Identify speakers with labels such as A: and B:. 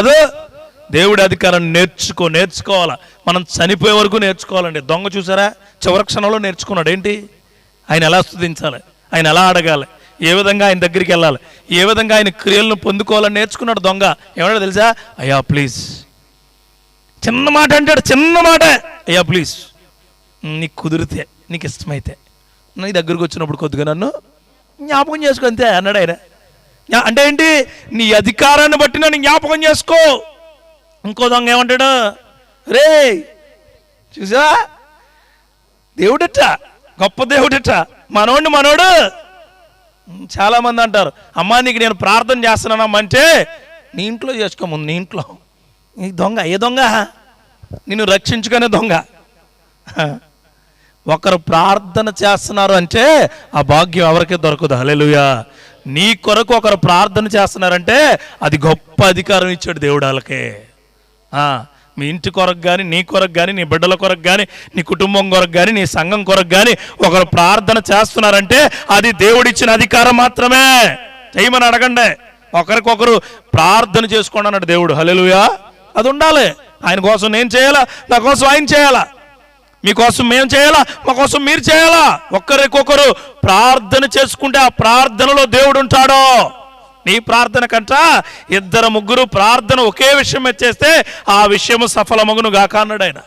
A: కాదు. దేవుడి అధికారం నేర్చుకోవాలా. మనం చనిపోయే వరకు నేర్చుకోవాలండి. దొంగ చూసారా, చివరి క్షణంలో నేర్చుకున్నాడు. ఏంటి? ఆయన ఎలా స్తుతించాలి, ఆయన ఎలా అడగాలి, ఏ విధంగా ఆయన దగ్గరికి వెళ్ళాలి, ఏ విధంగా ఆయన క్రియలను పొందుకోవాలని నేర్చుకున్నాడు దొంగ. ఏమన్నాడు తెలుసా? అయ్యా ప్లీజ్. చిన్న మాట అంటాడు, చిన్న మాట. అయ్యా ప్లీజ్, నీకు కుదిరితే, నీకు ఇష్టమైతే నీ దగ్గరకు వచ్చినప్పుడు కొద్దిగా నన్ను జ్ఞాపకం చేసుకో అంతే అన్నాడు ఆయన. అంటే ఏంటి? నీ అధికారాన్ని బట్టి నన్ను జ్ఞాపకం చేసుకో. ఇంకో దొంగ ఏమంటాడు? రే చూసా, దేవుడట, గొప్ప దేవుడట, మనోడు. చాలామంది అంటారు, అమ్మా నీకు నేను ప్రార్థన చేస్తున్నానమ్మా అంటే, నీ ఇంట్లో చేసుకోముందు, నీ ఇంట్లో. నీ దొంగ, ఏ దొంగ? నిన్ను రక్షించుకునే దొంగ. ఒకరు ప్రార్థన చేస్తున్నారు అంటే ఆ భాగ్యం ఎవరికీ దొరకదు. హల్లెలూయా. నీ కొరకు ఒకరు ప్రార్థన చేస్తున్నారంటే అది గొప్ప అధికారం ఇచ్చాడు దేవుడు వాళ్ళకే. మీ ఇంటి కొరకు కానీ, నీ కొరకు కానీ, నీ బిడ్డల కొరకు కానీ, నీ కుటుంబం కొరకు కానీ, నీ సంఘం కొరకు కానీ ఒకరు ప్రార్థన చేస్తున్నారంటే అది దేవుడిచ్చిన అధికారం మాత్రమే. చేయమని అడగండి. ఒకరికొకరు ప్రార్థన చేసుకోండి అన్నాడు దేవుడు. హల్లెలూయా. అది ఉండాలి. ఆయన కోసం నేను చేయాలా, నా కోసం ఆయన చేయాలా, మీకోసం మేము చేయాలా, మా కోసం మీరు చేయాలా. ఒక్కరికొకరు ప్రార్థన చేసుకుంటే ఆ ప్రార్థనలో దేవుడు ఉంటాడు. నీ ప్రార్థన కంట 2-3 ప్రార్థన ఒకే విషయం చేస్తే ఆ విషయము సఫలమగును గాక అన్నాడు ఆయన.